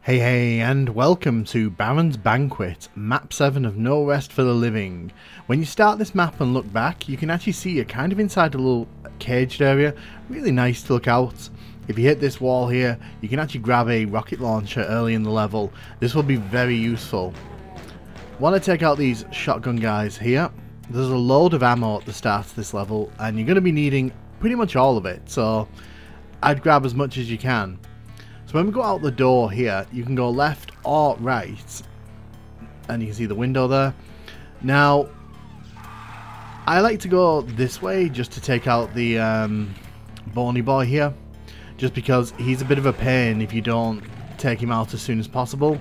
Hey, and welcome to Baron's Banquet, map 7 of No Rest for the Living. When you start this map and look back, you can actually see you're kind of inside a little caged area. Really nice to look out. If you hit this wall here, you can actually grab a rocket launcher early in the level. This will be very useful. Want to take out these shotgun guys here. There's a load of ammo at the start of this level, and you're going to be needing pretty much all of it, so I'd grab as much as you can. So when we go out the door here, you can go left or right, and you can see the window there. Now, I like to go this way just to take out the bony boy here, just because he's a bit of a pain if you don't take him out as soon as possible.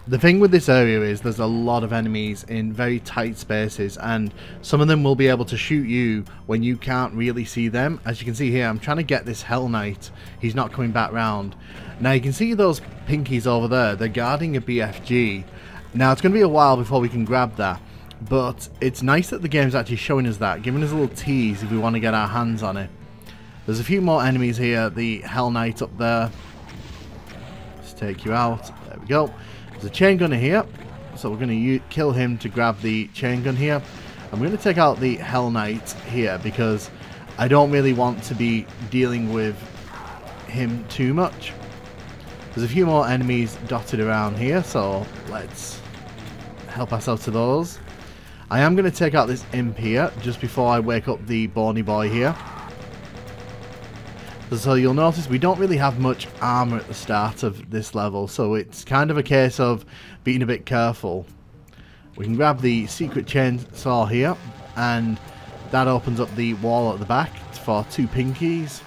The thing with this area is there's a lot of enemies in very tight spaces, and some of them will be able to shoot you when you can't really see them. As you can see here, I'm trying to get this Hell Knight. He's not coming back round. Now you can see those pinkies over there. They're guarding a BFG. Now it's going to be a while before we can grab that, but it's nice that the game's actually showing us that, giving us a little tease if we want to get our hands on it. There's a few more enemies here. The Hell Knight up there. Let's take you out. There we go. There's a chain gunner here, so we're going to kill him to grab the chain gun here. I'm going to take out the Hell Knight here because I don't really want to be dealing with him too much. There's a few more enemies dotted around here, so let's help ourselves to those. I am going to take out this imp here just before I wake up the bony boy here. So you'll notice we don't really have much armor at the start of this level, so it's kind of a case of being a bit careful. We can grab the secret chainsaw here, and that opens up the wall at the back for 2 pinkies.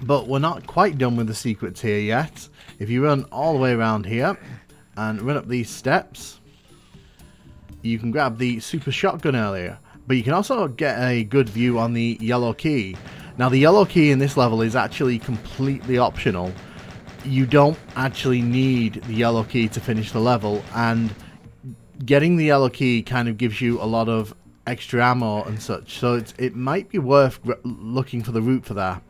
But we're not quite done with the secrets here yet. If you run all the way around here and run up these steps, you can grab the super shotgun earlier. But you can also get a good view on the yellow key. Now the yellow key in this level is actually completely optional. You don't actually need the yellow key to finish the level, and getting the yellow key kind of gives you a lot of extra ammo and such. So it might be worth looking for the route for that.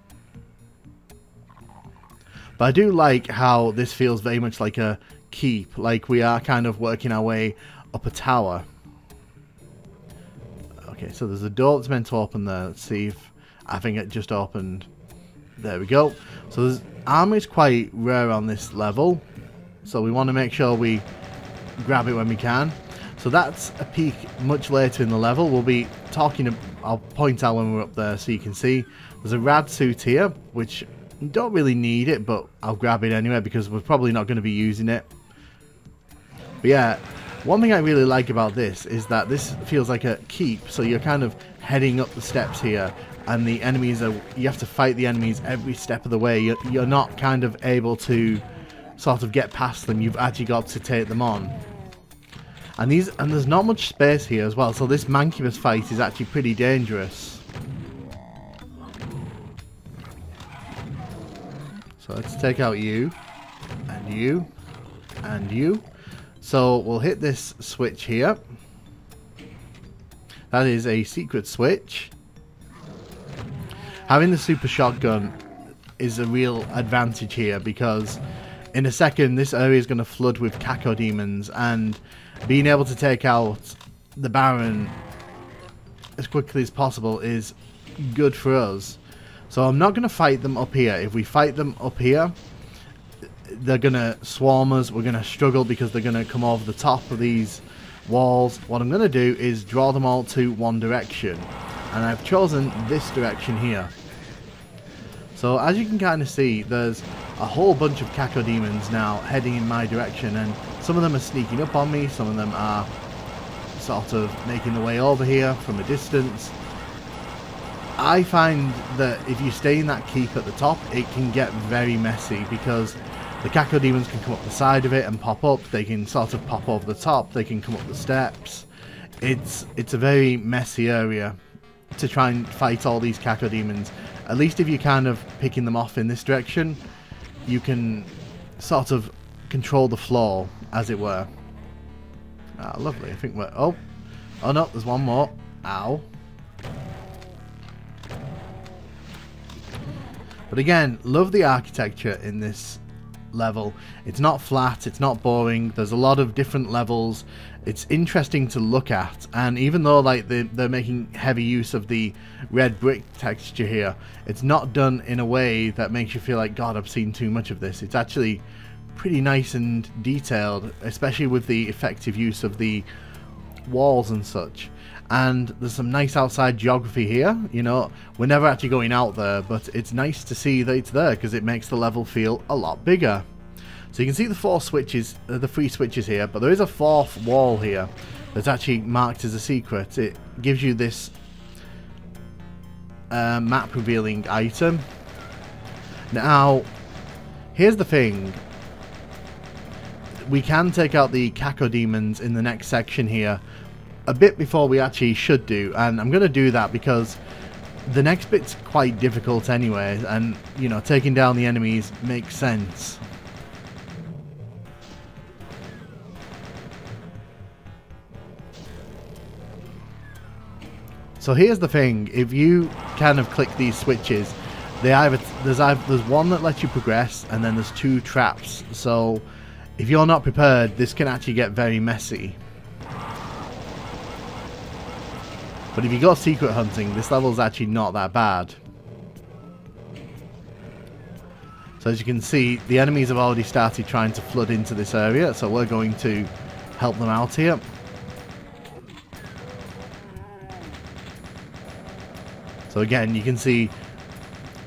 But I do like how this feels very much like a keep, like we are kind of working our way up a tower. Okay, so there's a door that's meant to open there. Let's see if I think it just opened. There we go. So armor is quite rare on this level, so we want to make sure we grab it when we can. So that's a peek much later in the level. We'll be talking, I'll point out when we're up there so you can see. There's a rad suit here, which you don't really need it, but I'll grab it anyway because we're probably not going to be using it. But yeah, one thing I really like about this is that this feels like a keep, so you're kind of heading up the steps here, and the enemies are, you have to fight the enemies every step of the way. You're not kind of able to sort of get past them, you've actually got to take them on. And there's not much space here as well, so this mancubus fight is actually pretty dangerous. So let's take out you, and you, and you. So we'll hit this switch here. That is a secret switch. Having the super shotgun is a real advantage here because in a second this area is going to flood with cacodemons, and being able to take out the Baron as quickly as possible is good for us. So I'm not going to fight them up here. If we fight them up here, they're going to swarm us. We're going to struggle because they're going to come over the top of these walls. What I'm going to do is draw them all to one direction, and I've chosen this direction here. So as you can kind of see, there's a whole bunch of cacodemons now heading in my direction, and some of them are sneaking up on me, some of them are sort of making the way over here from a distance. I find that if you stay in that keep at the top, it can get very messy because the cacodemons can come up the side of it and pop up. They can sort of pop over the top. They can come up the steps. It's a very messy area to try and fight all these cacodemons. At least if you're kind of picking them off in this direction, you can sort of control the flow, as it were. Ah, lovely. I think we're... Oh no, there's one more. Ow. But again, love the architecture in this level. It's not flat, it's not boring, there's a lot of different levels. It's interesting to look at, and even though like they're making heavy use of the red brick texture here, it's not done in a way that makes you feel like, God, I've seen too much of this. It's actually pretty nice and detailed, especially with the effective use of the walls and such. And there's some nice outside geography here. You know, we're never actually going out there, but it's nice to see that it's there because it makes the level feel a lot bigger. So you can see the four switches, the three switches here, but there is a fourth wall here that's actually marked as a secret. It gives you this map revealing item. Now, here's the thing. We can take out the cacodemons in the next section here a bit before we actually should do, and I'm going to do that because the next bit's quite difficult anyway, and you know, taking down the enemies makes sense. So here's the thing, if you kind of click these switches, there's one that lets you progress, and then there's two traps. So if you're not prepared, this can actually get very messy. But if you go secret hunting, this level's actually not that bad. So as you can see, the enemies have already started trying to flood into this area, so we're going to help them out here. So again, you can see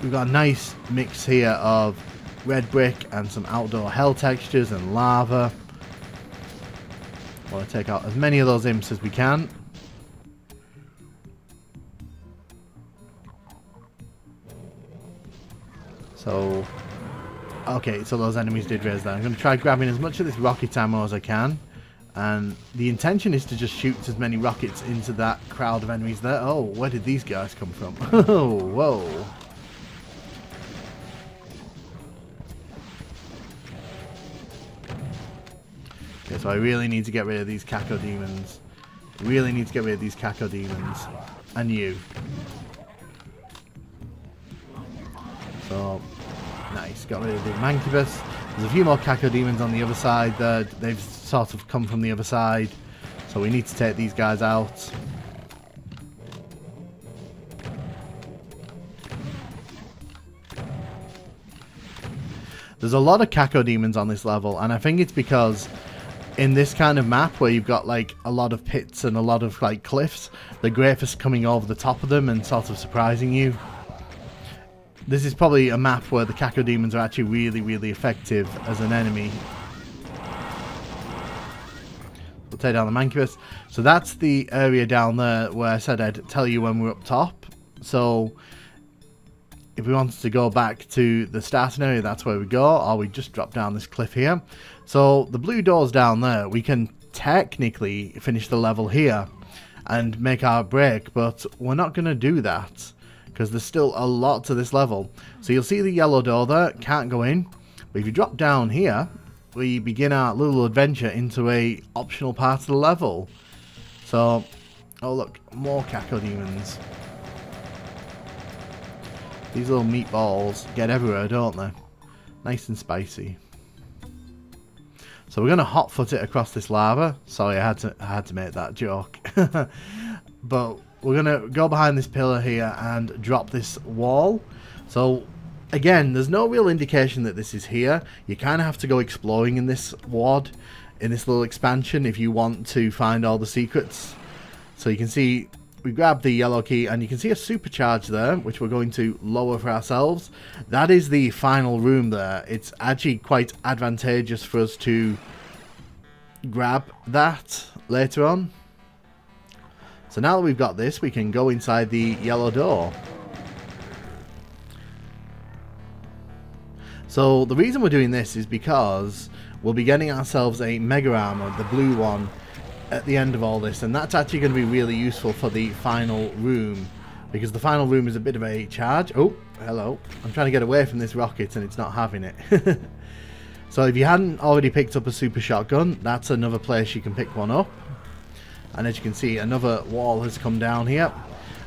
we've got a nice mix here of red brick and some outdoor hell textures and lava. I want to take out as many of those imps as we can. So, okay, so those enemies did raise that. I'm going to try grabbing as much of this rocket ammo as I can. And the intention is to just shoot as many rockets into that crowd of enemies there. Oh, where did these guys come from? Oh, whoa. Okay, so I really need to get rid of these cacodemons. Really need to get rid of these cacodemons. And you. So, nice. Got rid of the mancubus. There's a few more cacodemons on the other side there. They've sort of come from the other side. So we need to take these guys out. There's a lot of cacodemons on this level, and I think it's because in this kind of map where you've got like a lot of pits and a lot of like cliffs, they're great for coming over the top of them and sort of surprising you. This is probably a map where the cacodemons are actually really, really effective as an enemy. We'll take down the mancubus. So that's the area down there where I said I'd tell you when we're up top. So if we wanted to go back to the starting area, that's where we go, or we just drop down this cliff here. So the blue doors down there, we can technically finish the level here and make our break, but we're not going to do that because there's still a lot to this level. So you'll see the yellow door there, can't go in. But if you drop down here, we begin our little adventure into a optional part of the level. So, oh look, more cacodemons. These little meatballs get everywhere, don't they? Nice and spicy. So we're going to hot foot it across this lava. Sorry, I had to make that joke. But we're going to go behind this pillar here and drop this wall. So again, there's no real indication that this is here. You kind of have to go exploring in this wad, in this little expansion, if you want to find all the secrets. So you can see we grab the yellow key and you can see a supercharge there, which we're going to lower for ourselves. That is the final room there. It's actually quite advantageous for us to grab that later on. So now that we've got this, we can go inside the yellow door. So the reason we're doing this is because we'll be getting ourselves a mega armor, the blue one, at the end of all this, and that's actually going to be really useful for the final room, because the final room is a bit of a charge. Oh, hello. I'm trying to get away from this rocket and it's not having it. So if you hadn't already picked up a super shotgun, that's another place you can pick one up. And as you can see, another wall has come down here.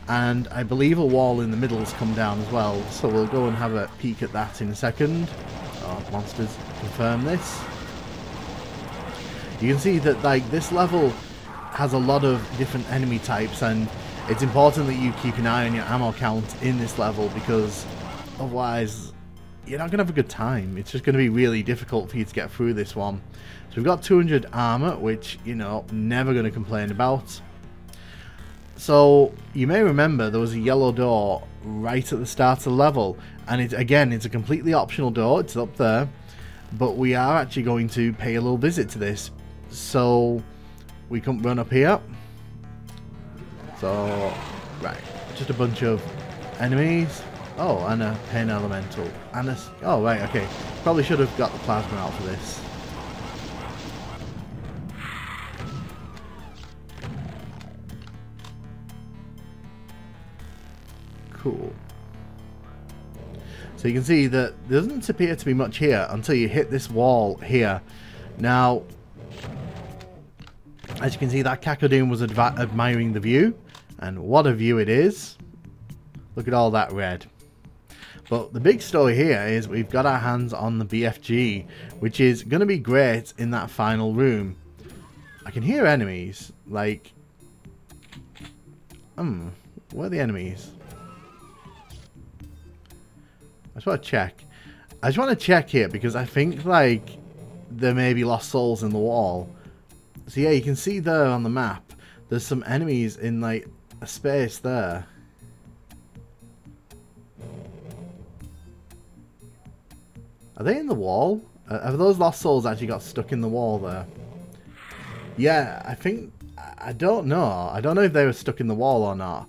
And I believe a wall in the middle has come down as well, so we'll go and have a peek at that in a second. Oh, monsters, confirm this. You can see that like this level has a lot of different enemy types, and it's important that you keep an eye on your ammo count in this level, because otherwise you're not going to have a good time. It's just going to be really difficult for you to get through this one. So we've got 200 armor, which, you know, never going to complain about. So you may remember there was a yellow door right at the start of the level, and it's a completely optional door. It's up there, but we are actually going to pay a little visit to this. So we can run up here. So right, just a bunch of enemies. Oh, and a pain elemental, and a, oh right, okay. Probably should have got the plasma out for this. Cool. So you can see that there doesn't appear to be much here until you hit this wall here. Now, as you can see, that Cacodoon was admiring the view, and what a view it is. Look at all that red. But the big story here is we've got our hands on the BFG, which is going to be great in that final room. I can hear enemies, like, where are the enemies? I just want to check. I just want to check here because I think like there may be lost souls in the wall. So yeah, you can see there on the map there's some enemies in like a space there. Are they in the wall? Have those lost souls actually got stuck in the wall there? Yeah, I think... I don't know. I don't know if they were stuck in the wall or not.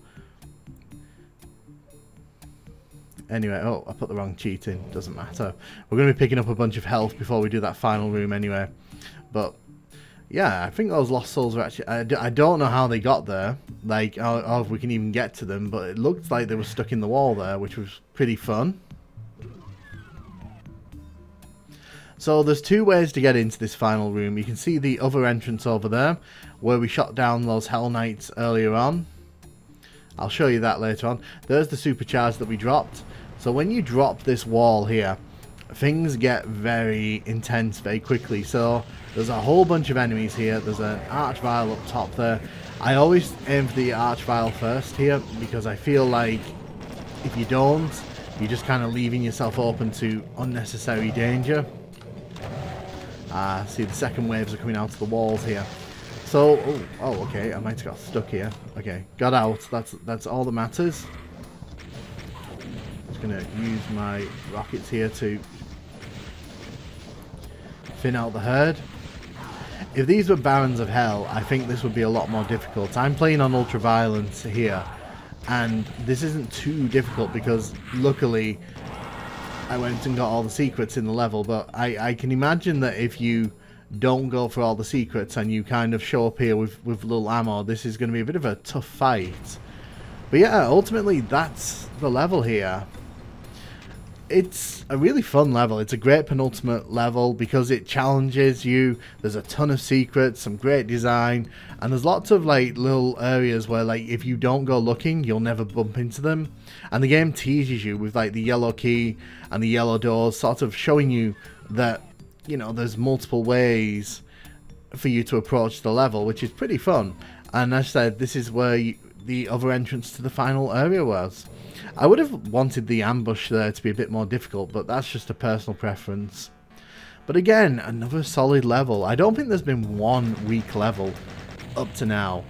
Anyway, oh, I put the wrong cheat in. Doesn't matter. We're going to be picking up a bunch of health before we do that final room anyway. But, yeah, I think those lost souls are actually... I don't know how they got there. Like, or if we can even get to them. But it looked like they were stuck in the wall there, which was pretty fun. So there's two ways to get into this final room. You can see the other entrance over there, where we shot down those Hell Knights earlier on. I'll show you that later on. There's the supercharge that we dropped. So when you drop this wall here, things get very intense very quickly. So there's a whole bunch of enemies here. There's an Archvile up top there. I always aim for the Archvile first here, because I feel like if you don't, you're just kind of leaving yourself open to unnecessary danger. See, the second waves are coming out of the walls here. So, okay, I might have got stuck here. Okay, got out. That's all that matters. Just gonna use my rockets here to thin out the herd. If these were Barons of Hell, I think this would be a lot more difficult. I'm playing on Ultraviolence here, and this isn't too difficult because luckily I went and got all the secrets in the level, but I can imagine that if you don't go for all the secrets and you kind of show up here with little ammo, this is going to be a bit of a tough fight. But yeah, ultimately that's the level here. It's a really fun level. It's a great penultimate level because it challenges you. There's a ton of secrets, some great design, and there's lots of like little areas where like if you don't go looking, you'll never bump into them. And the game teases you with like the yellow key and the yellow doors, sort of showing you that, you know, there's multiple ways for you to approach the level, which is pretty fun. And as I said, this is where the other entrance to the final area was. I would have wanted the ambush there to be a bit more difficult, but that's just a personal preference. But again, another solid level. I don't think there's been one weak level up to now.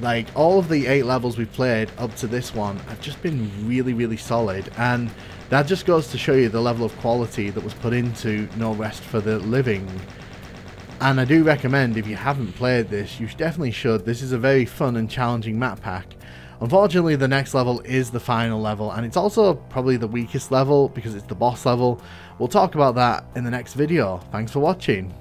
Like, all of the 8 levels we've played up to this one have just been really, really solid. And that just goes to show you the level of quality that was put into No Rest for the Living. And I do recommend, if you haven't played this, you definitely should. This is a very fun and challenging map pack. Unfortunately, the next level is the final level, and it's also probably the weakest level because it's the boss level. We'll talk about that in the next video. Thanks for watching.